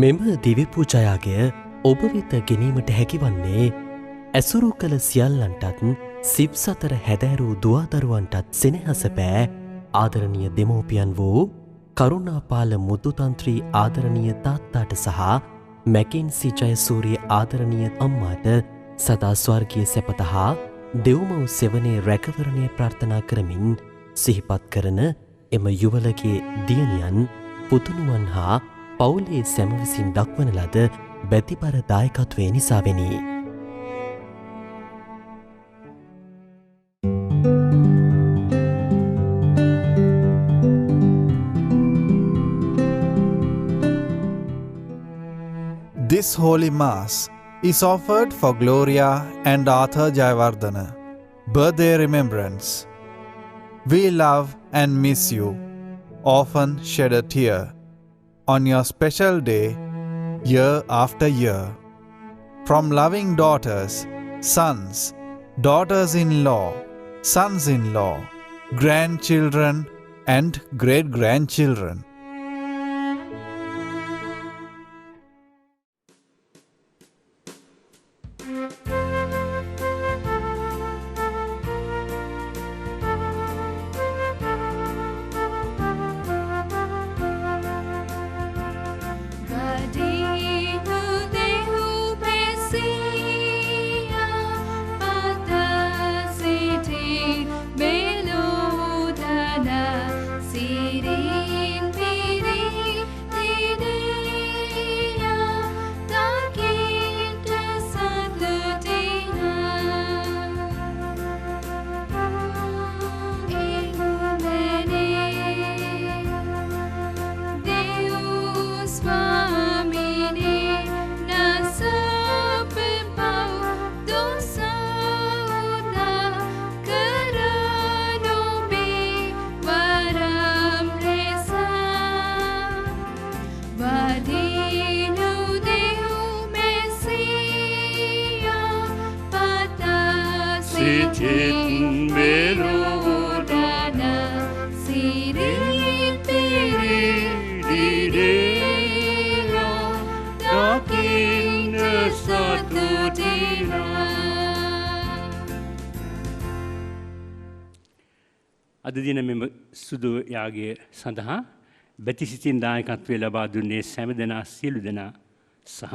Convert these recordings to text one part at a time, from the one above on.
මෙම දිව්‍ය පූජායාගය ඔබ වෙත ගෙනීමට හැකිවන්නේ ඇසුරු කළ සියල්ලන්ටත් සිව් සතර හැදෑරූ දුවාදරුවන්ටත් සෙනෙහස පෑ ආදරණීය දෙමව්පියන් වූ කරුණාපාල මුද්දුතන්ත්‍රී ආදරණීය තාත්තාට සහ මැකින්සි ජයසූරිය ආදරණීය අම්මාට සදා ස්වර්ගීය සැපත හා දෙව්මව් සෙවනේ රැකවරණය ප්‍රාර්ථනා කරමින් සිහිපත් කරන එම යුවලගේ දියණියන් පුතුණුවන් හා පවුලේ සැම විසින් දක්වන ලද බැතිපර දායකත්වය නිසාවෙනි. This Holy Mass is offered for Gloria and Arthur Jayawardena, birthday remembrance. We love and miss you, often shed a tear on your special day, year after year. From loving daughters, sons, daughters-in-law, sons-in-law, grandchildren and great-grandchildren. අද දින මෙම සුදු යාගය සඳහා බැතිසිතින් දායකත්වය ලබා දුන්නේ සෑම දෙනා සියලු දෙනා සහ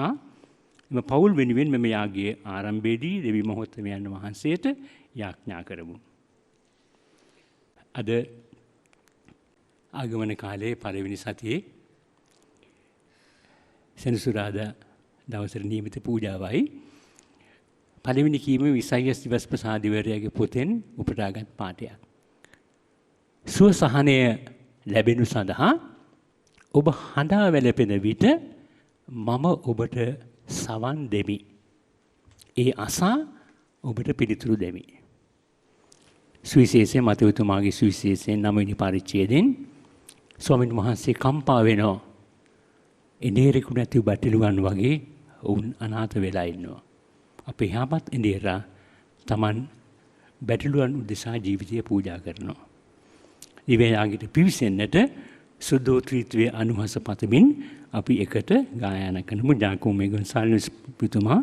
එම පවුල් වෙනුවෙන් මෙම යාගයේ ආරම්භයේදී දෙවි මහෝත්තමයන් වහන්සේට යාඥා කරමු. අද ආගමන කාලයේ පළවෙනි සතියේ සෙනසුරාදා දවසට නියමිත පූජාවයි පළවෙනි කීමේ ඉසයියස් දිවස්පසාදිවරයාගේ පොතෙන් උපුටාගත් පාඨයක්. සුව සහනය ලැබෙනු සඳහා ඔබ හඬා වැළපෙන විට මම ඔබට සවන් දෙමි. ඒ අසා ඔබට පිළිතුරු දෙමි. සුවිශේෂයේ මතයතුමාගේ සුවිශේෂයෙන් 9 වෙනි පරිච්ඡේදයෙන් ස්වාමීන් වහන්සේ කම්පා වෙනවා. එනේරෙකු නැති බැටළුවන් වගේ වුන් අනාථ වෙලා ඉන්නවා. අපේ යහපත් එනේරා Taman බැටළුවන් උදෙසා ජීවිතය පූජා කරනවා. දිව්‍යයාගයට පිවිසෙන්නට සුද්ධෝත්‍රීත්වයේ අනුහස පතමින් අපි එකට ගායනා කරමු. ජාකෝමේ ගොන්සාල්විස් පිතුමා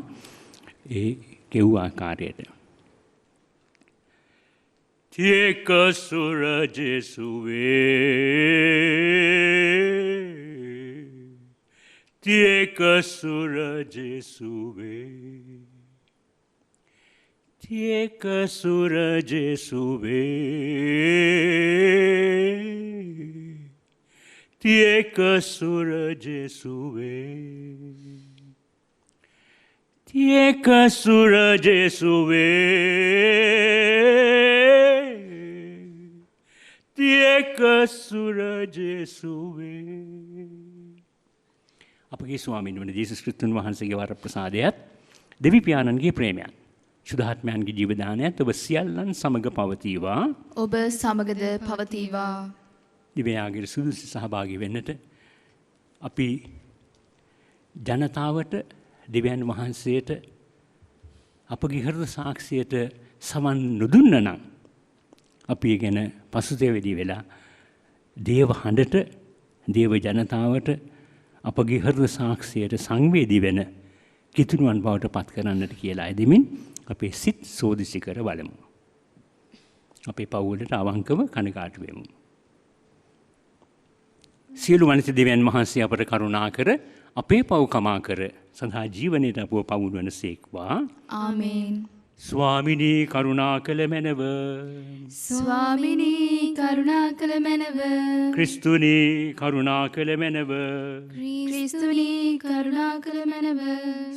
ඒ කෙව් ආකාරයට. තියක සුර ජේසුවේ තියක සුර ජේසුවේ एक सूरज सुबह एक सूरज सुबह एक सूरज सुबह एक सूरज सुबह අපගේ ස්වාමීන් වහන්සේ ජේසුස් ක්‍රිස්තුන් වහන්සේගේ වර ප්‍රසාදයත් දෙවි පියාණන්ගේ ප්‍රේමයත් සුදාත්මයන්ගේ ජීවදානයත් ඔබ සියල්ලන් සමග පවතිවා. ඔබ සමගද පවතිවා. දිවයාගේ සුදුසු සහභාගී වෙන්නට අපි ජනතාවට දෙවියන් වහන්සේට අපගේ හෘද සාක්ෂියට සමන් නොදුන්න නම් අපි ගැන පසුතැවිලි වෙලා දේව හඬට දේව ජනතාවට අපගේ හෘද සාක්ෂියට සංවේදී වෙන කිතුණුවන් බවට පත් කරන්නට කියලා එදෙමින් අපේ සිත් සෝදිසි කර බලමු. අපේ පවුලට අවංකව කනකාටු වෙමු. සියලු මනිත දෙවියන් වහන්සේ අපට කරුණා කර අපේ පව් කමා කර සදා ජීවනයේ අපව පවුල් වනසේක්වා. ආමේන්. ස්වාමිනී කරුණා කළ මැනව. ස්වාමිනී කරුණා කළ මැනව. ක්‍රිස්තුනී කරුණා කළ මැනව. ක්‍රිස්තුනී කරුණා කළ මැනව.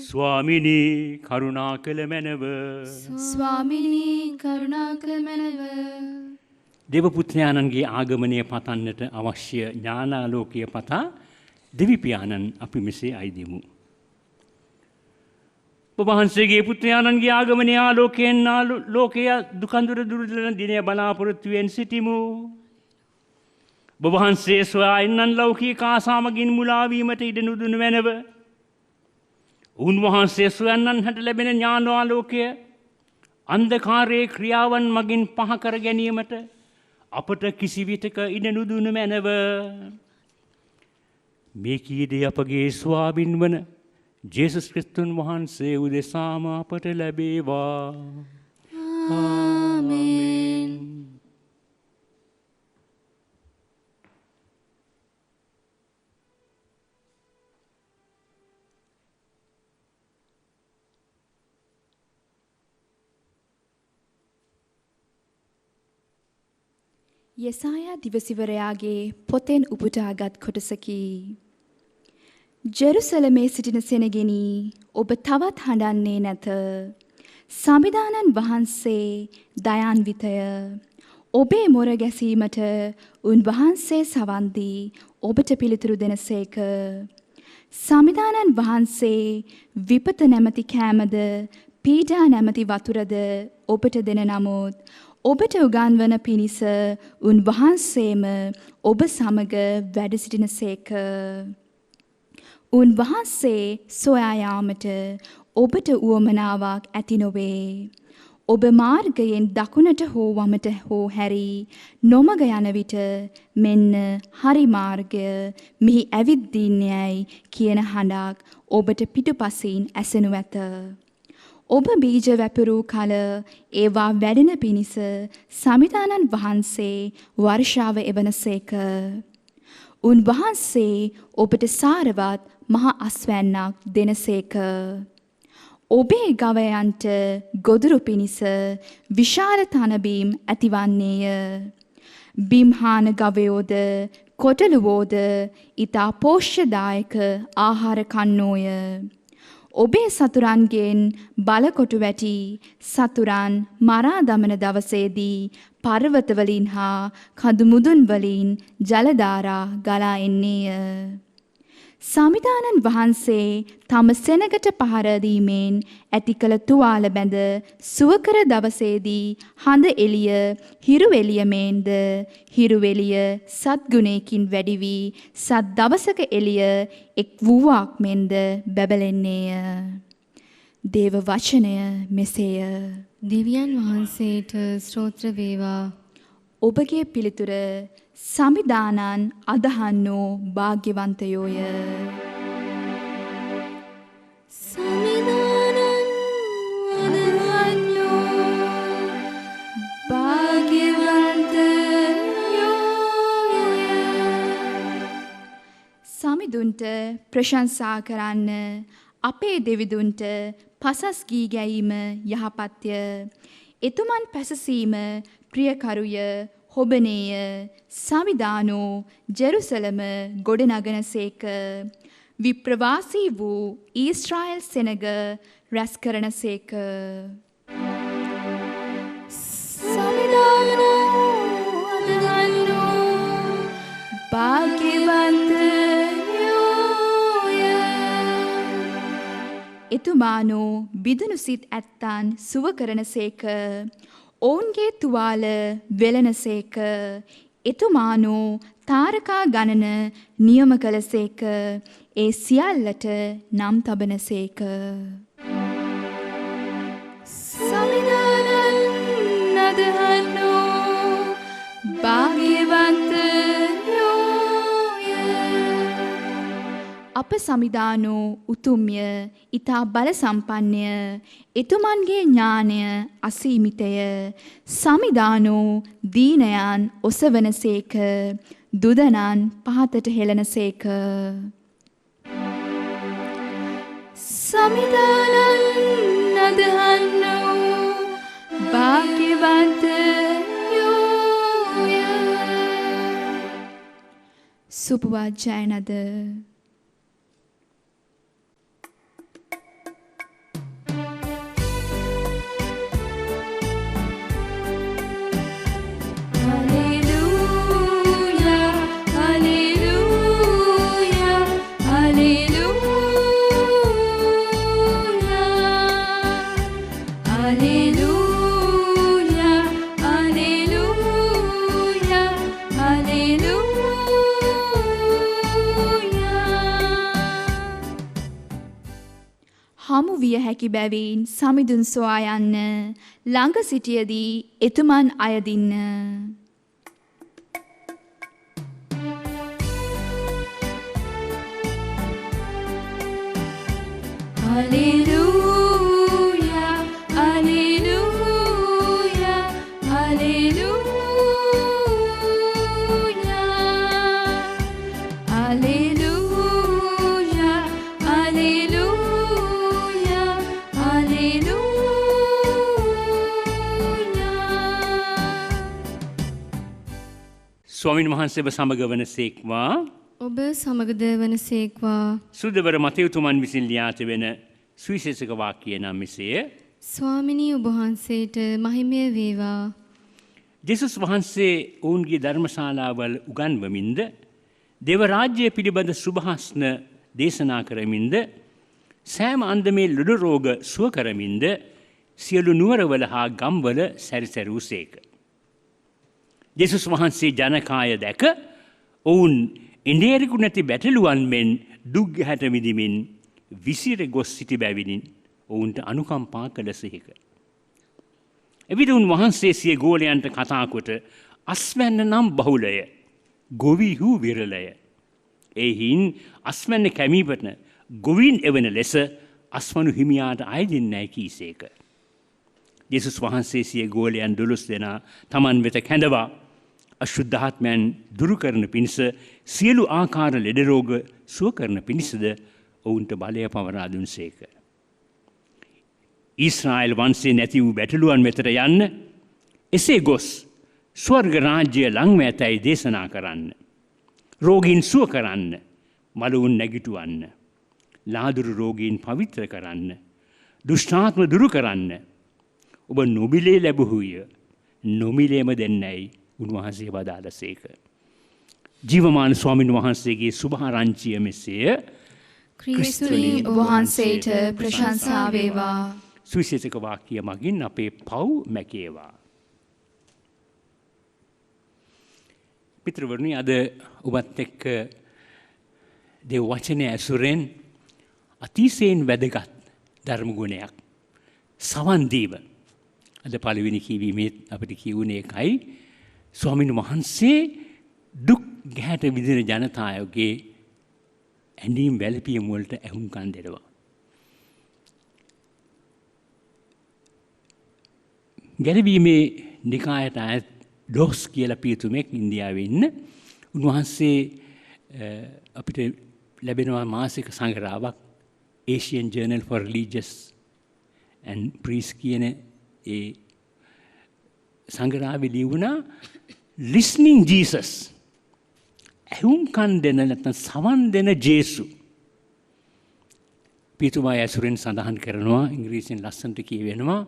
ස්වාමිනී කරුණා කළ මැනව. ස්වාමිනී කරුණා කළ මැනව. දෙවපුත්‍රයාණන්ගේ ආගමනය පතන්නට අවශ්‍ය ඥානාලෝකය පතා දෙවිපියාණන් අපි මෙසේ අයිදිමු. ඔබවහන්සේගේ පුත්‍රයාණන්ගේ ආගමනය ආලෝකයෙන් ලෝකය දුකඳුර දුරදලන දිනය බලාපොරොත්තුවෙන් සිටිමු. ඔබවහන්සේ සොයා එන්නන් ලෞකික ආසාමගින් මුලාවීමට ඉඩ නුදුන මැනව. උන්වහන්සේ සොයන්නන් හට ලැබෙන ඥානාලෝකය අන්ධකාරයේ ක්‍රියාවන් මගින් පහකර ගැනීමට අපට කිසිවිටක ඉඩ නුදුන මැනව. මේ කීදේ අපගේ ස්වාමින් වන ජේසුස් ක්‍රිස්තුන් වහන්සේ උදෙසාම අපට ලැබේවා. ආමේන්. යෙසායා දිවසිවරයාගේ පොතෙන් උපුටාගත් කොටසකි. ජෙරුසලමේ සිටින සෙනගෙනි ඔබ තවත් හඬන්නේ නැත. සමිදානන් වහන්සේ දයාන්විතය. ඔබේ මොර ගැසීමට උන්වහන්සේ සවන් දී ඔබට පිළිතුරු දෙනසේක. සමිදානන් වහන්සේ විපත නැමැති කෑමද පීඩා නැමැති වතුරද ඔබට දෙන නමුත් ඔබට උගන්වන පිණිස උන්වහන්සේම ඔබ සමග වැඩ සිටිනසේක. උන්වහන්සේ සොයා යාමට ඔබට උවමනාවක් ඇති නොවේ. ඔබ මාර්ගයෙන් දකුණට හෝ වමට හෝ හැරි නොමග යන විට මෙන්න හරි මාර්ගය මෙහි ඇවිද්දින්නේයි කියන හඬක් ඔබට පිටුපසින් ඇසෙනු ඇත. ඔබ බීජ වැපිරූ කල ඒවා වැඩෙන පිණිස සමිදානන් වහන්සේ වර්ෂාව එවනසේක. උන්වහන්සේ ඔබට සාරවත් මහ අස්වැන්නක් දෙනසේක. ඔබේ ගවයන්ට ගොදුරු පිණිස විශාල තනබීම් ඇතිවන්නේය. බිම්හාන ගවයෝද කොටලුවෝද ඉතා පෝෂ්‍යදායක ආහාර කන්නෝය. ඔබේ සතුරන්ගෙන් බලකොටු වැටි සතුරන් මරා දමන දවසේදී පර්වතවලින් හා කඳුමුදුන් වලින් ජලධාරා ගලා එන්නේය. සමිදානන් වහන්සේ තම සෙනගට පහර දීමෙන් ඇති කළ තුවාල බැඳ සුවකර දවසේදී හඳ එළිය හිරු එළියමෙන්ද හිරු එළිය සත්ගුණයකින් වැඩි වී සත් දවසක එළිය එක් වූවක් මෙන්ද බැබලෙන්නේය. දේව වචනය මෙසේය. දෙවියන් වහන්සේට ස්තෝත්‍ර වේවා. ඔබගේ පිළිතුර සමිදානන් අදහන්නෝ භාග්‍යවන්තයෝය. සමිදානන් අදහන්නෝ භාග්‍යවන්තයෝය. සමිඳුන්ට ප්‍රශංසා කරන්න, අපේ දෙවිදුන්ට පසස් ගී ගැයීම යහපත්ය. එතුමන් පැසසීම ප්‍රියකරුය හොබනේය. සවිධානෝ ජෙරුසලම ගොඩනගනසේක. විප්‍රවාසී වූ ඊශ්‍රායල් සෙනග රැස් කරනසේක. එතුමානෝ බිදුණු සිත් ඇත්තන් සුව කරනසේක. ඔවුන්ගේ තුවාල වෙලනසේක. එතුමානෝ තාරකා ගණන නියම කළසේක. ඒ සියල්ලට නම් තබනසේක. සමිධානන් නදහන්නෝ භාග්‍යවන්තයෝය. අප සමිධානෝ උතුම්ය ඊතා බල සම්පන්නය. එතුමන්ගේ ඥානය අසීමිතය. සමිධානෝ දීනයන් ඔසවනසේක. දුදනන් පහතට හෙළනසේක. සමිධානන් නදහන්නෝ භාග්‍යවන්තයෝය. සුපුවත් ජයනද. හමු විය හැකි බැවින් සමිඳුන් සොයා යන්න. ළඟ සිටියදී එතුමන් අයදින්න. Alleluia, alleluia, alleluia, alleluia, alleluia, alleluia. ස්වාමීන් වහන්සේව සමග වනසේක්වා ඔබ සමගද වනසේක්වා. සුදවර මතයුතුමන් විසින් ලියාත වෙන සුවිශේෂක වාක්‍ය නම් මෙසේය. ස්වාමිනී ඔබ වහන්සේට මහිමය වේවා. ජෙසුස් වහන්සේ ඔවුන්ගේ ධර්මශාලාවල උගන්වමින්ද දේව රාජ්‍ය පිළිබඳ සුභාස්න දේශනා කරමින්ද සෑම අන්දමේ ලෙඩ රෝග සුව කරමින්ද සියලු නුවරවල හා ගම්වල සැරිසැරූසේක. ජෙසුස් වහන්සේ ජනකාය දැක ඔවුන් ඉන්දේරිකු නැති බැටළුවන් මෙන් දුක් ගැහැට විඳිමින් විසිර ගොස් සිටි බැවිනින් ඔවුන්ට අනුකම්පා කළසේක. එවිට උන්වහන්සේ සිය ගෝලයන්ට කතා කොට අස්වැන්න නම් බහුලය, ගොවිහු විරලය. එයින් අස්වැන්න කැමීපට ගොවින් එවන ලෙස අස්වනු හිමියාට අයදින්නැයි කීසේක. ජෙසුස් වහන්සේ සිය ගෝලයන් 12 දෙනා තමන් වෙත කැඳවා අශුද්ධාත්මයන් දුරු කරන පිණිස සියලු ආකාර ලෙඩ රෝග සුව කරන පිණිසද ඔවුන්ට බලය පවරා දුන්සේක. ඊශ්‍රායල් වංශයේ නැති වූ බැටළුවන් වෙතට යන්න, එසේ ගොස් ස්වර්ග රාජ්‍ය ළඟම ඇතැයි දේශනා කරන්න, රෝගීන් සුව කරන්න, මලවුන් නැගිටවන්න, ලාදුරු රෝගීන් පවිත්‍ර කරන්න, දුෂ්ටාත්ම දුරු කරන්න. ඔබ නොමිලේ ලැබුහුය, නොමිලේම දෙන්නැයි උන්වහන්සේ වදාළසේක. ජීවමාන ස්වාමීන් වහන්සේගේ සුභාරංචිය මෙසේය. ක්‍රිස්තුනි ඔබ වහන්සේට ප්‍රශංසා වේවා. සුවිශේෂක වාක්‍ය මගින් අපේ පව් මැකේවා. මිත්‍රවරුනි, අද ඔබත් එක්ක දේව වචනය ඇසුරෙන් අතිශයින් වැදගත් ධර්ම ගුණයක් සවන් දීම. අද පළවෙනි කියවීමේ අපිට කියුණේ එකයි, ස්වාමීන් වහන්සේ දුක් ගැහැට විඳින ජනතාවගේ ඇඳීම් වැළපීම් වලට ඇහුම්කන් දෙනවා. ගැලවීමේ නිකායට අයත් ඩොස් කියලා පියතුමෙක් ඉන්දියාවේ ඉන්න. උන්වහන්සේ අපිට ලැබෙනවා මාසික සංග්‍රහයක් Asian Journal for Religious and priest කියන ඒ සංග්‍රහය ලියුණා listening Jesus. ඇහුම්කන් දෙන නැත්නම් සවන් දෙන ජේසු. පියතුමා ඇසුරෙන් සඳහන් කරනවා ඉංග්‍රීසියෙන් ලස්සනට කියවෙනවා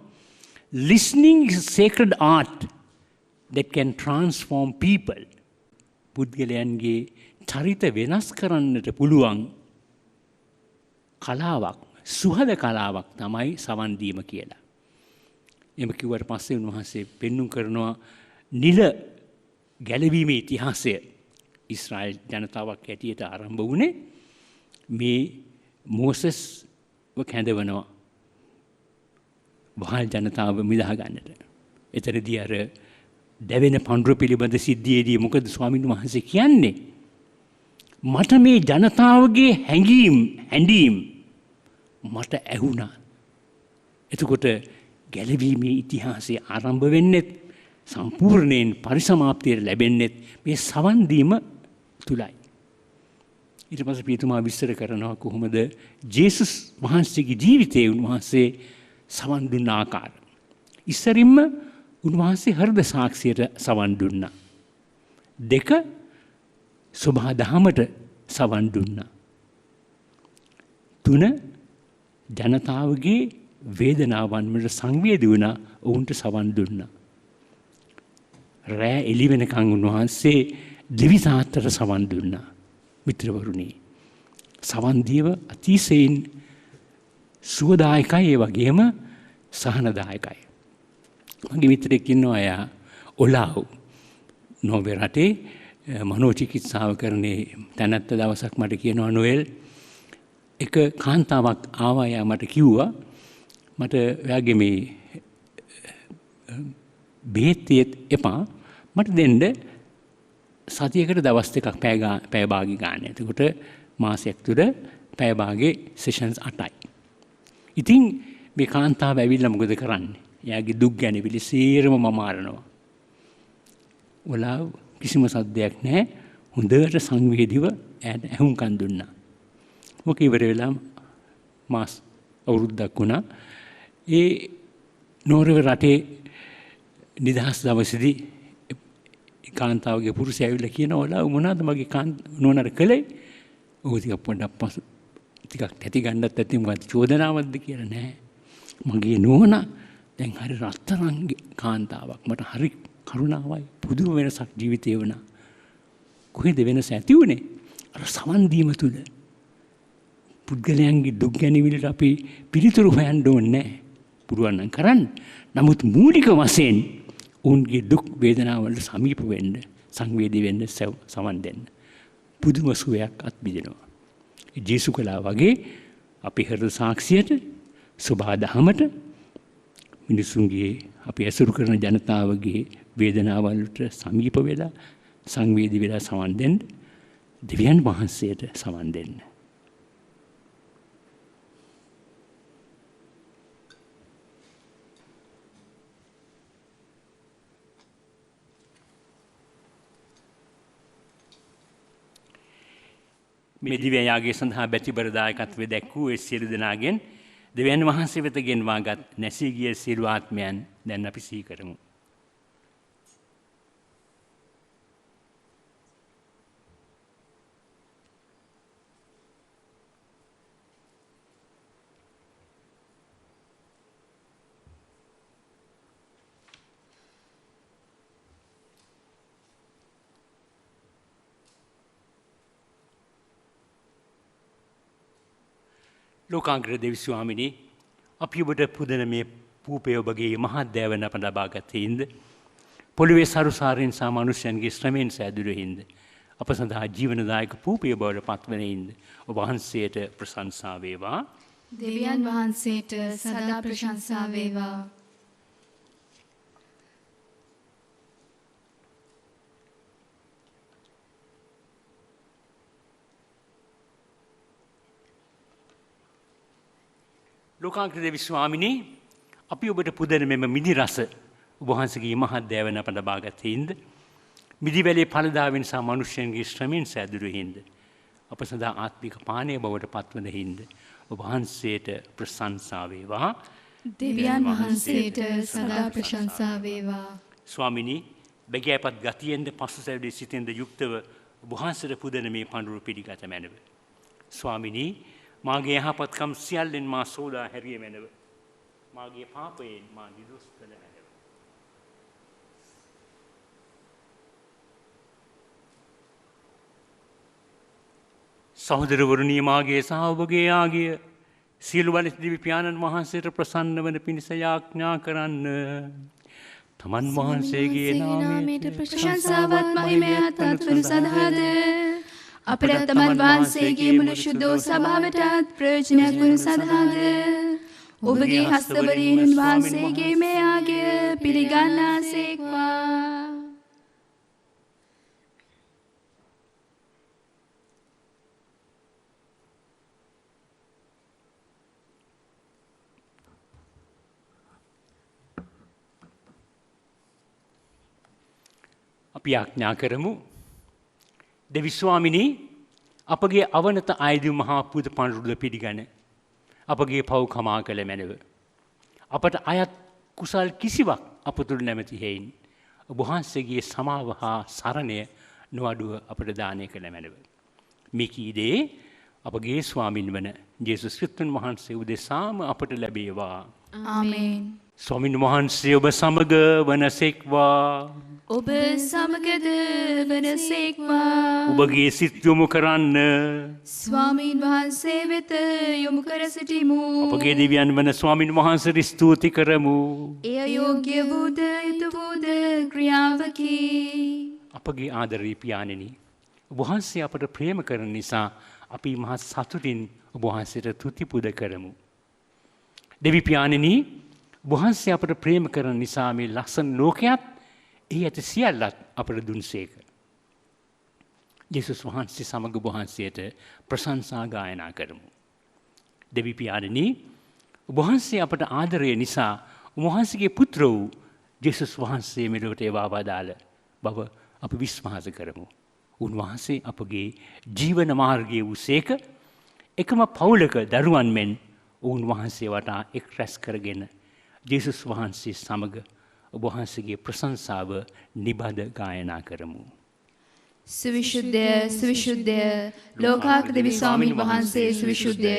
listening is a sacred art that can transform people. පුද්ගලයන්ගේ චරිත වෙනස් කරන්නට පුළුවන් කලාවක් සුහද කලාවක් තමයි සවන් දීම කියලා. එම කිව්වට පස්සේ උන්වහන්සේ පෙන්눔 කරනවා නිල ගැලවීමේ ඉතිහාසය ඊශ්‍රායෙල් ජනතාවක් හැටියට ආරම්භ වුණේ මේ මෝසස්ව කැඳවනවා වහල් ජනතාව මිදහ ගන්නට. එතරදී අර දැවෙන පඬුර පිළිබඳ සිද්ධියේදී මොකද ස්වාමීන් වහන්සේ කියන්නේ? මට මේ ජනතාවගේ හැඬීම් මට ඇහුණා. එතකොට ගැලවීමේ ඉතිහාසය ආරම්භ වෙන්නේ සම්පූර්ණයෙන් පරිසමාප්තියට ලැබෙන්නේ මේ සවන් දීම තුලයි. ඊට පස්සේ පියතුමා විස්තර කරනවා කොහොමද ජේසුස් වහන්සේගේ ජීවිතයේ උන්වහන්සේ සවන් දුන්න ආකාරය. ඉස්සරින්ම උන්වහන්සේ හෘද සාක්ෂියට සවන් දුන්නා. 2 සබහා දහමට සවන් දුන්නා. 3 ජනතාවගේ වේදනාවන් වලට සංවේදී වුණා ඔවුන්ට සවන් දුන්නා. රෑ එළි වෙනකන් උන්වහන්සේ දෙවිතාත්තට සවන් දුන්නා. මිත්‍රවරුනි සවන් දීව අතිශයින් සුවදායකයි ඒ වගේම සහනදායකයි. මගේ මිත්‍රෙක් ඉන්නවා එයා ඔලාව් නෝර්වේ රටේ මනෝචිකිත්සාව කරන්නේ තැනැත්ත දවසක් මට කියනවා නොෙල් එක කාන්තාවක් ආවා එයා මට කිව්වා මට ඔයාගේ මේ බෙහෙත් එපා මට දෙන්න සතියකට දවස් දෙකක් පැය භාගි ගන්න. එතකොට මාසයක් තුර පැය භාගේ සෙෂන්ස් 8යි. ඉතින් මේ කාන්තාව ඇවිල්ලා මොකද කරන්නේ? එයාගේ දුක් ගැන පිළිසීරම මම ආරනවා. ඔලාව් කිසිම සද්දයක් නැහැ. හොඳට සංවේදීව එයාට ඇහුම්කන් දුන්නා. මොක ඉවර වෙලා මාස අවුරුද්දක් වුණා. ඒ නෝර්වේ රටේ නිදහස් දවසේදී කාන්තාවගේ පුරුෂයා ඇවිල්ලා කියනවා ඔලාව් මොනවද මගේ නෝනාට කළේ? ඔහු ටිකක් තැති ගන්නත් ඇති මොකද චෝදනාවක්ද කියලා නෑ. මගේ නෝනා දැන් හරි රත්තරන් කාන්තාවක්. මට හරි කරුණාවයි පුදුම වෙනසක් ජීවිතේ වුණා. කොහෙද වෙනස ඇති වුනේ? අර සවන් දීම තුල. පුද්ගලයන්ගේ දුක් ගැනවිලට අපි පිළිතුරු හොයන්න ඕනේ නෑ. පුළුවන් නම් කරන්න. නමුත් මූලික වශයෙන් උන්ගේ දුක් වේදනාවලට සමීප වෙන්න, සංවේදී වෙන්න, සවන් දෙන්න. පුදුම සුවයක් අත්විඳිනවා. ජේසු කළා වගේ අපි හෘද සාක්ෂියට, සබහා දහමට මිනිසුන්ගේ අපි ඇසුරු කරන ජනතාවගේ වේදනාවලට සමීප වෙලා, සංවේදී වෙලා සවන් දෙන්න, දෙවියන් වහන්සේට සවන් දෙන්න. මේ දිව්‍ය යාගය සඳහා බැතිබර දායකත්වය දැක්වූ ඒ සියලු දෙනාගෙන් දෙවියන් වහන්සේ වෙත ගෙන්වාගත් නැසී ගිය සියලු ආත්මයන් දැන් අපි සිහි කරමු. ලෝකාග්‍ර දෙවි ස්වාමිනී අපි ඔබට පුදන මේ පූපය ඔබගේ මහත් දෑවන අප ලබාගත් හින්ද පොළොවේ සරුසාරයෙන් සා මනුෂ්‍යයන්ගේ ශ්‍රමයෙන් සෑදුරු හින්ද අප සඳහා ජීවනදායක පූපය බවට පත්වන හින්ද ඔබ වහන්සේට ප්‍රශංසා වේවා. දෙවියන් වහන්සේට සදා ප්‍රශංසා වේවා. ලෝකාග්‍ර දෙවි ස්වාමිනී අපි ඔබට පුදන මෙම මිදි රස ඔබ වහන්සේගේ මහත් දෑවන අප ලබාගත් හින්ද මිදි වැලේ ඵලදාවෙන් සා මනුෂ්‍යයන්ගේ ශ්‍රමයෙන් සෑදුරු හින්ද අප සදා ආත්මික පානීය බවට පත්වන හින්ද ඔබ වහන්සේට ප්‍රශංසා වේවා. දෙවියන් වහන්සේට සදා ප්‍රශංසා වේවා. ස්වාමිනී බැගෑපත් ගතියෙන්ද පසුසැවිලි සිතෙන්ද යුක්තව වහන්සේට පුදන මේ පඬුරු පිළිගත මැනව. ස්වාමිනී මාගේ යහපත්කම් සියල්ලෙන් මා සෝදා හැරිය මැනව. මාගේ පාපයෙන් මා නිදොස් කළ මැනව. සහෝදරවරුනි මාගේ සහ ඔබගේ ආගිය සියලු වලස් දිවි පියාණන් වහන්සේට ප්‍රසන්න වන පිණිස යාඥා කරන්න. තමන් වහන්සේගේ නාමයට ප්‍රශංසාවත් මහිමයත් අත්වනු සඳහාද අපට තමන් වහන්සේගේ මුළු ශුද්ධෝ සභාවටත් ප්‍රයෝජනයක් වනු සඳහාද ඔබගේ හස්තවලින් වහන්සේගේ මේ ආගය පිළිගන්නාසේක්වා. අපි ආඥා කරමු. දෙවිස්වාමිනී අපගේ අවනත අයදු මහා පුද පඬුරුද පිළිගන අපගේ පව් කමා කළ මැනව. අපට අයත් කුසල් කිසිවක් අප තුළ නැමැති හේයින් ඔබ වහන්සේගේ සමාව හා සරණය නොඅඩුව අපට දානය කළ මැනව. මේකී දේ අපගේ ස්වාමින් වන ජේසුස් ක්‍රිස්තුන් වහන්සේ උදෙසාම අපට ලැබේවා. ආමේන්. ස්වාමින් වහන්සේ ඔබ සමග වනසේක්වා. ඔබ සමගද වනසේක්වා. ඔබගේ සිත් යොමු කරන්න. ස්වාමීන් වහන්සේ වෙත යොමු කර සිටිමු. අපගේ දෙවියන් වන ස්වාමින් වහන්සේට ස්තුති කරමු. එය යෝග්‍ය වූද යුතු වූද ක්‍රියාවකි. අපගේ ආදරී පියාණෙනි ඔබ වහන්සේ අපට ප්‍රේම කරන නිසා අපි මහත් සතුටින් ඔබ වහන්සේට තුති පුද කරමු. දෙවි පියාණෙනි ඔබ වහන්සේ අපට ප්‍රේම කරන නිසා මේ ලස්සන ලෝකයක් එහි ඇති සියල්ලත් අපට දුන්සේක. ජේසුස් වහන්සේ සමග ඔබ වහන්සේට ප්‍රශංසා ගායනා කරමු. දෙවි පියාණෙනි ඔබ වහන්සේ අපට ආදරය නිසා ඔබ වහන්සේගේ පුත්‍ර වූ ජේසුස් වහන්සේ මෙලොවට එවා වදාළ බව අප විශ්වාස කරමු. උන්වහන්සේ අපගේ ජීවන මාර්ගයේ වූසේක එකම පවුලක දරුවන් මෙන් උන්වහන්සේ වටා එක් රැස් කරගෙන ජේසුස් වහන්සේ සමග ඔබ වහන්සේගේ ප්‍රශංසාව නිබඳ ගායනා කරමු. සවිශුද්ධය සවිශුද්ධය ලෝකාක දෙවි ස්වාමීන් වහන්සේ සවිශුද්ධය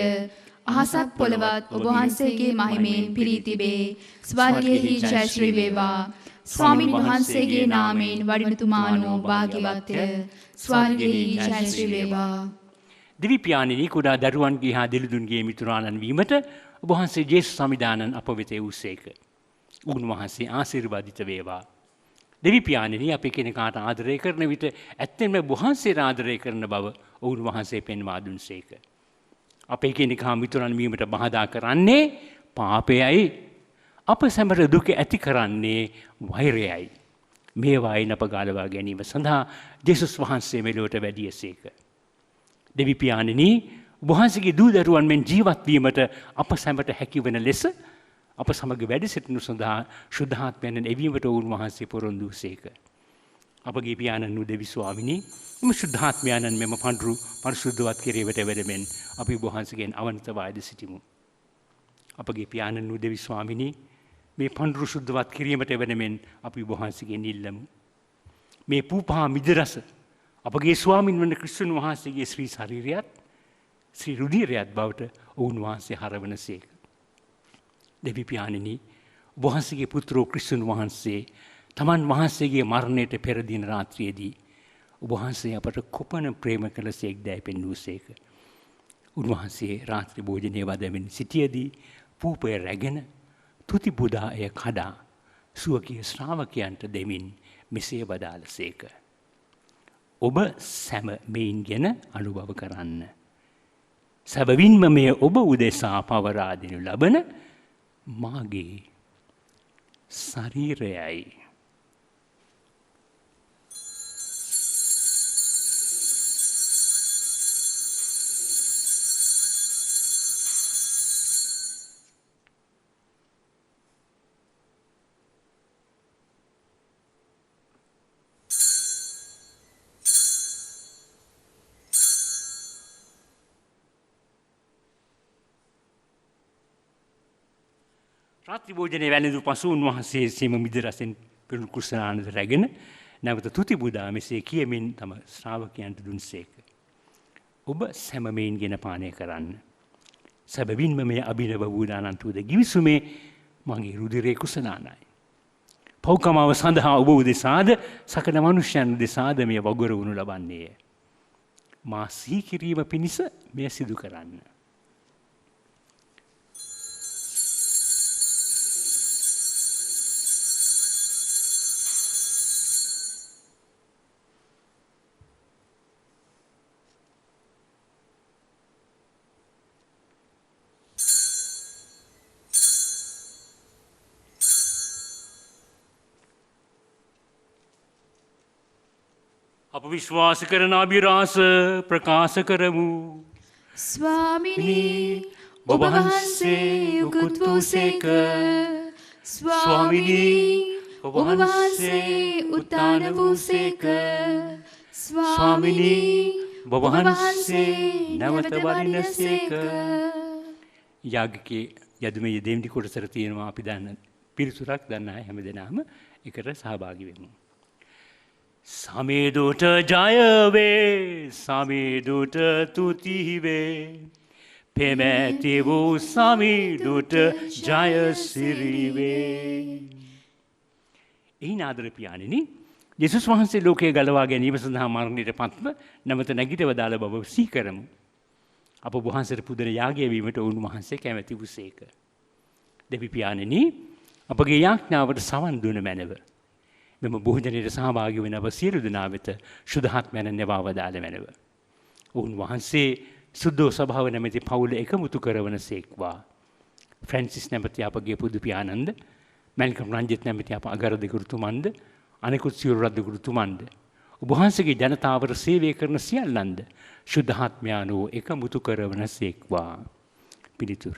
අහසත් පොළවත් ඔබ වහන්සේගේ මහිමයෙන් පිරී තිබේ. ස්වර්ගයෙහි ජය ශ්‍රී වේවා. ස්වාමීන් වහන්සේගේ නාමයෙන් වඩිනතුමාණෝ භාග්‍යවත්ය. ස්වර්ගයෙහි ජය ශ්‍රී වේවා. දෙවි පියාණෙනි කුඩා දරුවන්ගේ හා දිලිඳුන්ගේ මිතුරාණන් වීමට ඔබ වහන්සේ ජේසුස් සමිදානන් අප වෙත වූසේක. උන්වහන්සේ ආශිර්වාදිත වේවා. දෙවි පියාණෙනි අපි කෙනෙකුට ආදරය කරන විට ඇත්තෙන්ම වහන්සේ ආදරය කරන බව ඔවුන් වහන්සේ පෙන්වා දුන්සේක. අපේ කෙනෙකුට මිතුරන් වීමට බාධා කරන්නේ පාපයයි. අප සැමට දුක ඇති කරන්නේ වෛරයයි. මේවායින් අප ගාලවා ගැනීම සඳහා ජේසුස් වහන්සේ මෙලොවට වැඩියසේක. දෙවි පියාණෙනි වහන්සේගේ දූ දරුවන් මෙන් ජීවත් වීමට අප සැමට හැකිවන ලෙස අප සමග වැඩ සිටිනු සඳහා ශුද්ධාත්මයන් එවීමට උන්වහන්සේ පොරොන්දු වූසේක. අපගේ පියාණන් වූ දෙවි ස්වාමිනී මෙම ශුද්ධාත්මයන් මෙම පඬුරු පරිශුද්ධවත් කිරීමට වැඩෙමින් අපි වහන්සේගෙන් අවනතවාද සිටිමු. අපගේ පියාණන් වූ දෙවි ස්වාමිනී මේ පඬුරු ශුද්ධවත් කිරීමට වැඩෙමින් අපි වහන්සේගෙන් ඉල්ලමු. මේ පූපා මිදරස අපගේ ස්වාමින් වන ක්‍රිස්තුන් වහන්සේගේ ශ්‍රී ශරීරයත් ශ්‍රී රුධිරයත් බවට උන්වහන්සේ හරවනසේක. දෙවි පියාණෙනි වහන්සේගේ පුත්‍රෝ ක්‍රිස්තුන් වහන්සේ තමන් වහන්සේගේ මරණයට පෙර දින රාත්‍රියේදී වහන්සේ අපට කොපමණ ප්‍රේම කළසේක් දැයි පෙන්වූසේක. උන්වහන්සේ රාත්‍රී භෝජනයේ වදමින් සිටියේදී පූපය රැගෙන තුති බුදා එය කඩා සුවකීය ශ්‍රාවකයන්ට දෙමින් මෙසේ වදාළසේක. ඔබ සැම මෙයින් ගැන අනුභව කරන්න. සැබවින්ම මෙය ඔබ උදෙසා පවරා දෙනු ලබන මාගේ ශරීරයයි. රාත්‍රී භෝජනයේ වැළඳු පසු උන්වහන්සේ සීම මිද රසෙන් පිරුණු කුසලානද රැගෙන නැවත තුති බුදා මෙසේ කියමින් තම ශ්‍රාවකයන්ට දුන්සේක. ඔබ සැමමෙන්ගෙන පානය කරන්න. සැබවින්ම මේ අභිනව වූදානන්තුද ගිවිසුමේ මගේ රුධිරේ කුසලානයි. පෞකමාව සඳහා ඔබ උදෙසාද සකල මනුෂ්‍යයන් උදෙසාද මේ වගුර වනු ලබන්නේය. මා සිහි කිරීම පිණිස මෙය සිදු කරන්න. අප විශ්වාස කරන අභිරහස ප්‍රකාශ කරමු. ස්වාමිනී ඔබ වහන්සේ උකුත් වූසේක. ස්වාමිනී ඔබ වහන්සේ උත්ථාන වූසේක. ස්වාමිනී ඔබ වහන්සේ නැවත වඩිනසේක. යාගකේ යදුමේ දෙවනි කොටසට තියෙනවා අපි දන්න පිරිසුරක් දන්න අය හැමදෙනාම එකට සහභාගී වෙමු. සමේදුට ජයවේ සමේදුට තුතිවේ පෙමැති වූ සමීදුට ජයසිරිවේ. එහි නාදර පියාණෙනි යේසුස් වහන්සේ ලෝකයේ ගලවා ගැනීම සඳහා මරණයට පත්ව නැවත නැගිට වදාළ බව සිහි කරමු. අප වහන්සේට පුදන යාගය වීමට උන්වහන්සේ කැමැති වූසේක. දෙවි පියාණෙනි අපගේ යාඥාවට සවන් දුන මැනව. මෙම භෝජනයට සහභාගී වන අප සියලු දෙනා වෙත ශුද්ධාත්මයන් නෙවවදාළ මැනව. උන්වහන්සේ සුද්ධෝ සභාව නැමැති පවුල එකමුතු කරවන සේක්වා. ෆ්‍රැන්සිස් නැමැති අපගේ පුදු පියාණන්ද මැල්කම් රංජිත් නැමැති අප අගරද ගුරුතුමන්ද අනෙකුත් සියලු රද්ද ගුරුතුමන්ද ඔබ වහන්සේගේ ජනතාවට සේවය කරන සියල්ලන්ද ශුද්ධාත්මයන්ෝ එකමුතු කරවන සේක්වා. පිළිතුර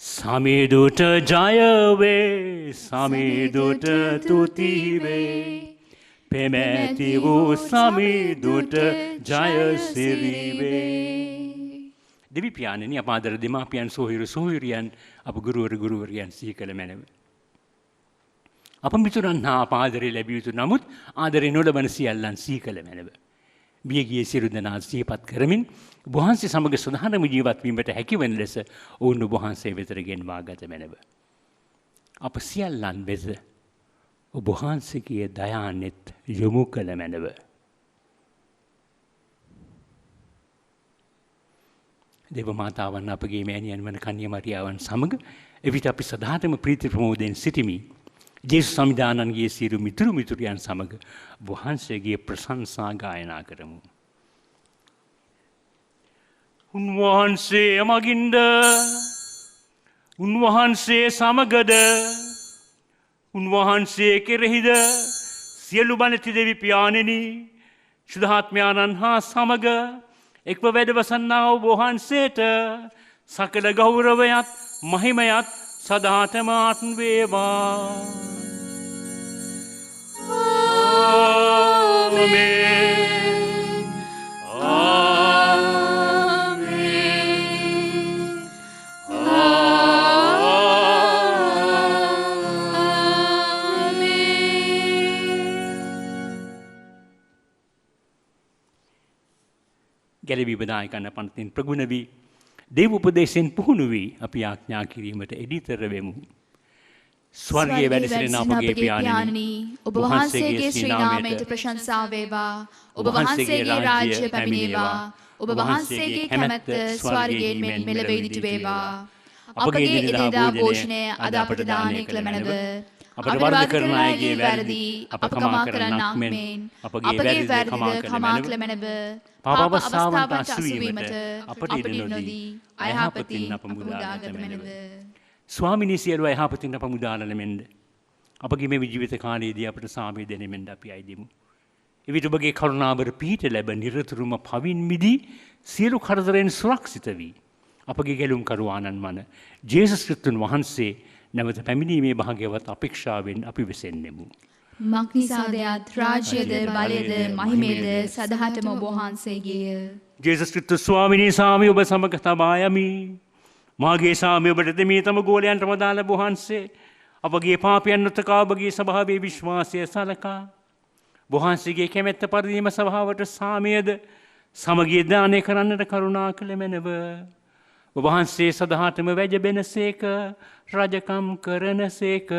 සමීදුට ජයවේ සමීදුට තුතිවේ පෙමැති වූ සමීදුට ජයසිරිවේ. දෙවි පියාණෙනි අප ආදර දෙමාපියන් සොහොයුරු සොහොයුරියන් අප ගුරුවරු ගුරුවරියන් සිහි කළ මැනව. අප මිතුරන් හා අප ආදරය ලැබිය යුතු නමුත් ආදරය නොලබන සියල්ලන් සිහි කළ මැනව. බියගිය සියලු දෙනා සිහිපත් කරමින් වහන්සේ සමග සදානම ජීවත් වීමට හැකිවන ලෙස ඔවුන් වහන්සේ වෙතට ගෙන්වා ගත මැනව. අප සියල්ලන් වෙත ඔබ වහන්සේගේ දයානෙත් යොමු කළ මැනව. දේව මාතාවන් අපගේ මෑණියන් වන කන්‍යා මරියාවන් සමග එවිට අපි සදාතම ප්‍රීති ප්‍රමෝදයෙන් සිටිමි. ජේසුස් සමිදානන්ගේ සියලු මිතුරු මිතුරියන් සමග වහන්සේගේ ප්‍රශංසා ගායනා කරමු. උන්වහන්සේ මගින්ද උන්වහන්සේ සමගද උන්වහන්සේ කෙරෙහිද සියලු බණති දෙවි පියාණෙනි ශුද්ධාත්මයන්න් හා සමග එක්ව වැඩවසන්නා වූ වහන්සේට සකල ගෞරවයත් මහිමයත් සදාතම ආත්ම වේවා. ආමේන්. ආමේන්. ගැලවී බදායකන්න පනතින් ප්‍රගුණ වී දේව උපදේශයෙන් පුහුණු වී අපි ආඥා කිරීමට එඩිතර වෙමු. ස්වර්ගයේ වැඩ සිටින අපගේ පියාණනි ඔබ වහන්සේගේ ශ්‍රී නාමයට ප්‍රශංසා වේවා. ඔබ වහන්සේගේ රාජ්‍ය පැමිණේවා. ඔබ වහන්සේගේ කැමැත්ත ස්වර්ගයෙන් මෙලොව ඉදිරි වේවා. අපගේ එදිනෙදා භෝජනය අද අපට දානය කළ මැනව. අපට වරද කරන අයගේ වැරදි අප කමා කරන්නාක් මෙන් අපගේ වැරදි කමා කළ මැනව. පාප අවස්ථාවට අසුවීමට අපට ඉඩ නොදී අයහපතින් අප මුදාගත මැනව. ස්වාමිනී සියලු අයහපතින් අප මුදාලන මෙන්ද අපගේ මේ ජීවිත කාලයේදී අපට සාමය දෙනෙමින්ද අපි අයදිමු. එවිට ඔබගේ කරුණාවර පිහිට ලැබ නිරතුරුම පවින් මිදී සියලු කරදරෙන් සුරක්ෂිත වී අපගේ ගැලුම් කරුවාණන් වන ජේසුස් ක්‍රිස්තුන් වහන්සේ නැවත පැමිණීමේ භාග්‍යවත් අපේක්ෂාවෙන් අපි වෙසෙන්නෙමු. මක්නිසාදයත් රාජ්‍යද බලයද මහිමේද සදහටම ඔබ වහන්සේගේය. ජේසුස් ක්‍රිස්තුස් ස්වාමිනී සාමි ඔබ සමග තබා යමි. මාගේ සාමය ඔබට දෙමී තම ගෝලයන්ට වදාළ වහන්සේ අපගේ පාපයන් නොතකා ඔබගේ ස්වභාවයේ විශ්වාසය සලකා වහන්සේගේ කැමැත්ත පරිදිම සභාවට සාමයද සමගිය දානය කරන්නට කරුණා කළ මැනව. වහන්සේ සදහටම වැජබෙනසේක රජකම් කරනසේක.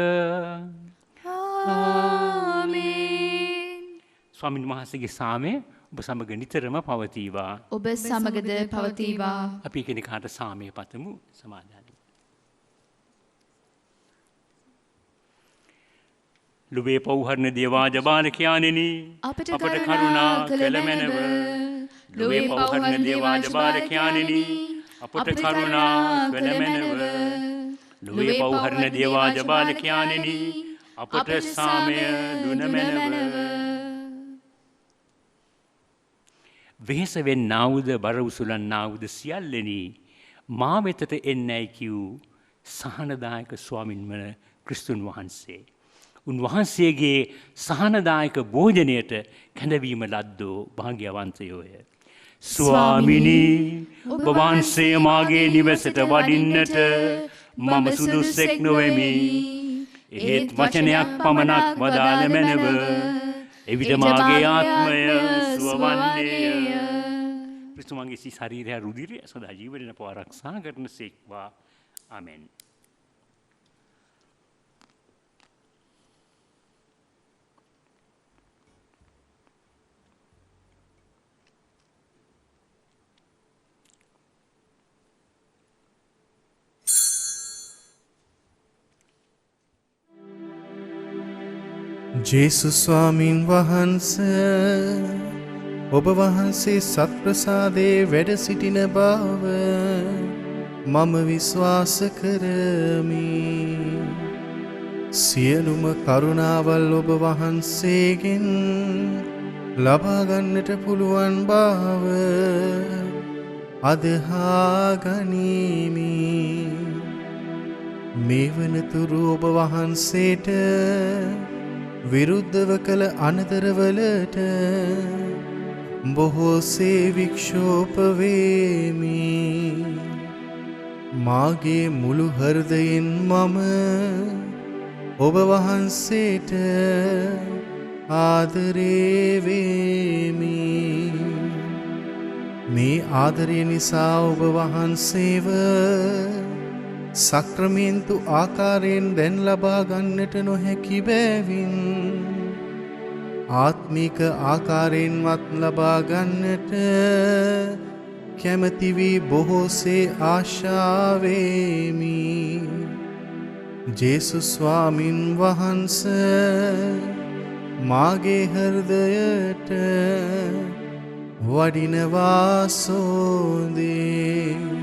ආමේන්. ස්වාමීන් වහන්සේගේ සාමය ඔබ සමග නිතරම පවතිවා. ඔබ සමගද පවතිවා. අපි කෙනෙකාට සාමය පතමු සමාදානය. ලුබේ පෞහරණ දේවා ජබාලකයාණෙනි අපට කරුණා කළ මැනව. ලුබේ පෞහරණ දේවා ජබාලකයාණෙනි අපට කරුණා කළ මැනව. ලුබේ පෞහරණ දේවා ජබාලකයාණෙනි අපට සාමය දුන මැනව. වෙහෙස වෙන්නාවුද බර උසුලන්නාවුද සියල්ලෙනි මා වෙතට එන්නැයි කිව් සහනදායක ස්වාමින් වන ක්‍රිස්තුන් වහන්සේ. උන්වහන්සේගේ සහනදායක භෝජනයට කැඳවීම ලද්දෝ භාග්‍යවන්තයෝය. ස්වාමිනී ඔබ වහන්සේ මාගේ නිවසට වඩින්නට මම සුදුස්සෙක් නොවෙමි. එහෙත් වචනයක් පමණක් වදාළ මැනව. එවිට මාගේ ආත්මය සුවවන්නේය. ක්‍රිස්තුමගේ සි ශරීරය රුධිරය සදා ජීවනය පවා ආරක්ෂා කරන සේක්වා. ආමෙන්. ජේසුස් ස්වාමින් වහන්ස ඔබ වහන්සේ සත්ප්‍රසාදයේ වැඩ සිටින බව මම විශ්වාස කරමි. සියලුම කරුණාවල් ඔබ වහන්සේගෙන් ලබා ගන්නට පුළුවන් බව අදහා ගනිමි. මේ වනතුරු ඔබ වහන්සේට විරුද්ධව කළ අනතරවලට බොහෝසේ වික්ෂෝප වේමි. මාගේ මුළු හෘදයෙන් මම ඔබ වහන්සේට ආදරේ වේමි. මේ ආදරය නිසා ඔබ වහන්සේව සක්‍රමේන්තු ආකාරයෙන් දැන් ලබා ගන්නට නොහැකි බැවින් ආත්මික ආකාරයෙන්වත් ලබා ගන්නට කැමැති වී බොහෝසේ ආශාවෙමි. ජේසුස් ස්වාමින් වහන්සේ මාගේ හෘදයට වඩිනවා සෝදේ.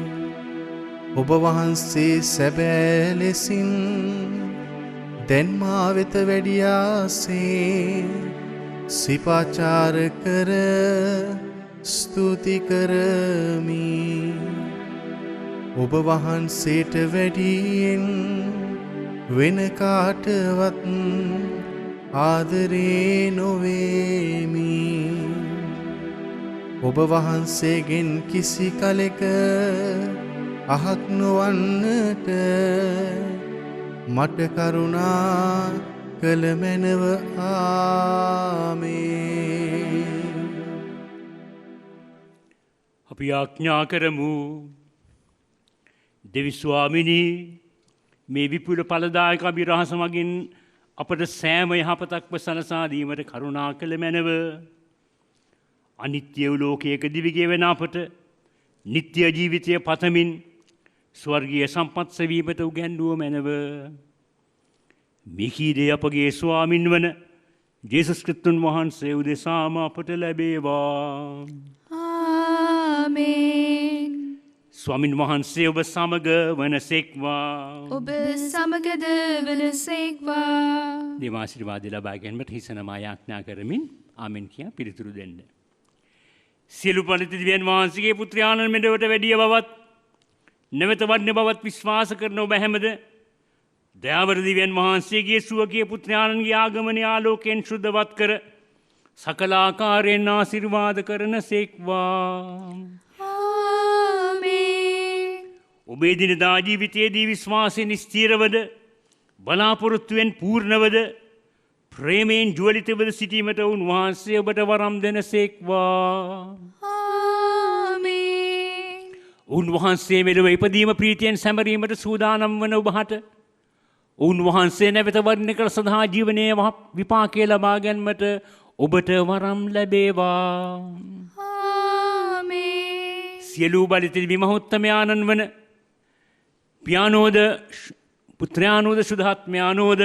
ඔබ වහන්සේ සැබෑ ලෙසින් දැන් මා වෙත වැඩියාසේ සිපාචාර කර ස්තුති කරමි. ඔබ වහන්සේට වැඩියෙන් වෙන කාටවත් ආදරේ නොවේමි. ඔබ වහන්සේගෙන් කිසි කලෙක අහක් නොවන්නට මට කරුණා කළ මැනව. ආමේන්. අපි ආඥා කරමු. දෙවි ස්වාමිනී මේ විපුල ඵලදායක අභිරහස මගින් අපට සෑම යහපතක්ම සලසා දීමට කරුණා කළ මැනව. අනිත්‍ය වූ ලෝකයක දිවිගේ වෙන අපට නිත්‍ය ජීවිතය පතමින් ස්වර්ගීය සම්පත් සෙවීමට උගන්වුව මැනව. මිහිදේ අපගේ ස්වාමින් වන ජේසුස් ක්‍රිස්තුන් වහන්සේ උදෙසාම අපට ලැබේවා. ආමේන්. ස්වාමින් වහන්සේ ඔබ සමග වනසේක්වා. ඔබ සමගද වනසේක්වා. දේව ආශිර්වාද ලබා ගැනීමට හිස නමා යාඥා කරමින් ආමෙන් කියා පිළිතුරු දෙන්න. සියලු පඬිතු දිව්‍යන් වහන්සේගේ පුත්‍රයාණන් මෙලොවට වැඩිය බවත් නැවත වඩන බවත් විශ්වාස කරන ඔබ හැමද දයාවර දිව්‍යන් වහන්සේගේ සුවකීය පුත්‍රයාණන්ගේ ආගමනයේ ආලෝකයෙන් ශුද්ධවත් කර සකල ආකාරයෙන් ආශිර්වාද කරන සේක්වා. ආමේන්. ඔබේ දිනදා ජීවිතයේදී විශ්වාසයෙන් ස්ථිරවද බලාපොරොත්තුවෙන් පූර්ණවද ප්‍රේමයෙන් ජුවලිතවද සිටීමට උන්වහන්සේ ඔබට වරම් දෙනසේක්වා. ආමේන්. උන්වහන්සේ මෙලොව ඉපදීම ප්‍රීතියෙන් සැමරීමට සූදානම් වන ඔබහට උන්වහන්සේ නැවත වර්ණය කළ සදහා ජීවනයේ විපාකය ලබා ගැනීමට ඔබට වරම් ලැබේවා. ආමේන්. සියලු බලිත විමහෝත්තමයාණන් වන පියානෝද පුත්‍රයානෝද සුධාත්මයානෝද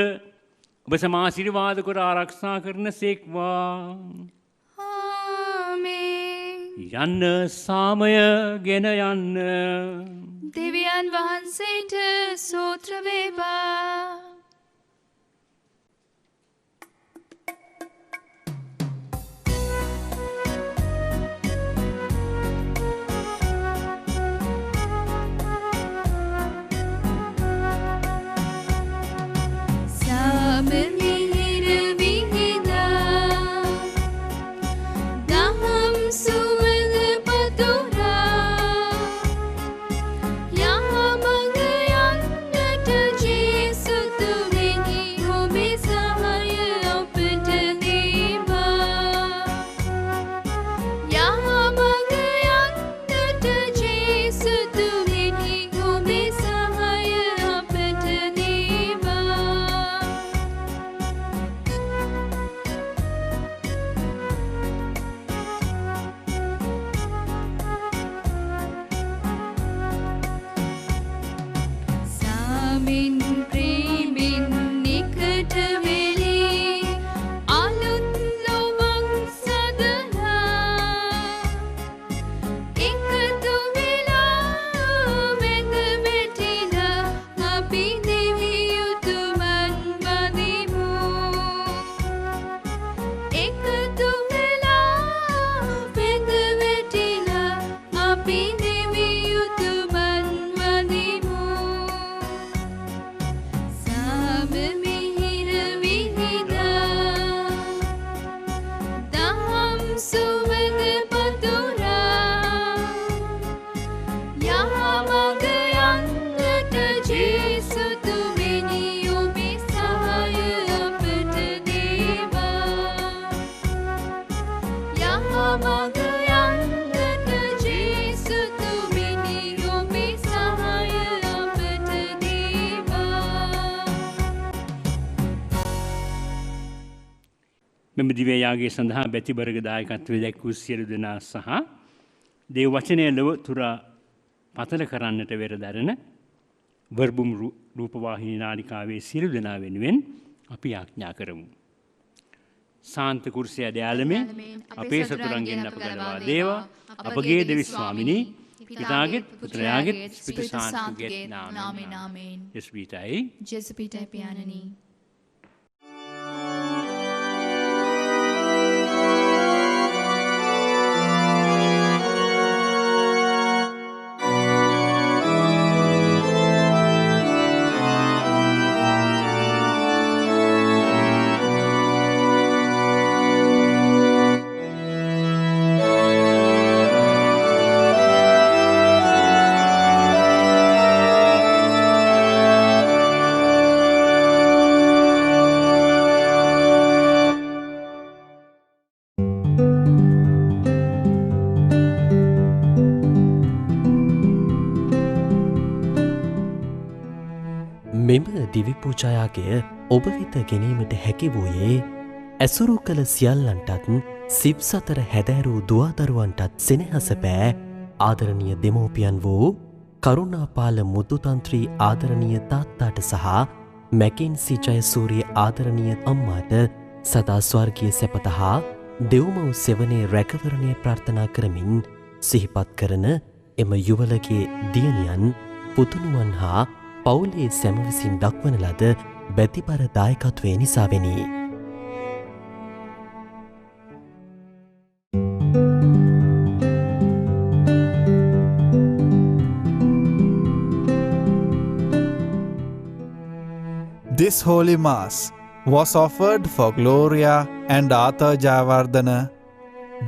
ඔබ සමාශිර්වාද කොට ආරක්ෂා කරන සේක්වා. ආමේන්. යන්න සාමය ගෙන යන්න. දෙවියන් වහන්සේට ස්තෝත්‍ර වේවා. මෙම දිවයාගේ සඳහා බැතිබරග දායකත්වය දැක්වූ සියලු දෙනා සහ දේව වචනය ලොව තුරා පතල කරන්නට වෙරදරන වර්බුම් රූපවාහිනී නාලිකාවේ සියලු දෙනා වෙනුවෙන් අපි ආඥා කරමු. සාන්ත කුර්සිය දයාලමේ අපේ සතුරන්ගෙන් අප ගලවා දේවා අපගේ දෙවි ස්වාමිනී පිතාගෙත් පුත්‍රයාගෙත් ස්පිරිතු සාන්තුගෙත් නාමයෙන් ආමේන්. යස්පීතයි ජෙසුපීටයි පියාණනි. මෙම දිවිපූජායාගය ඔබ වෙත ගැනීමට හැකි වූයේ ඇසුරු කළ සියල්ලන්ටත් සිව් සතර හැදෑරූ දුවාදරුවන්ටත් සෙනෙහස පෑ ආදරණීය දෙමෝපියන් වූ කරුණාපාල මුද්දුතන්ත්‍රී ආදරණීය තාත්තාට සහ මැකින්සි ජයසූරිය ආදරණීය අම්මාට සදා ස්වර්ගීය සැපත හා දෙව්මව් සෙවනේ රැකවරණය ප්‍රාර්ථනා කරමින් සිහිපත් කරන එම යුවලගේ දියණියන් පුතුණුවන් හා පවුලේ සැම විසින් දක්වන ලද බැතිපර දායකත්වය නිසාවෙනි. This Holy Mass was offered for Gloria and Arthur Jayawardena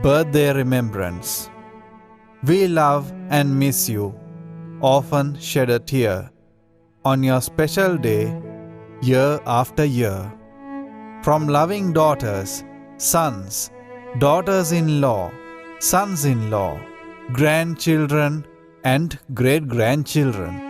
birthday remembrance. We love and miss you. often shed a tear on your special day, year after year. From loving daughters, sons, daughters-in-law, sons-in-law, grandchildren and great-grandchildren,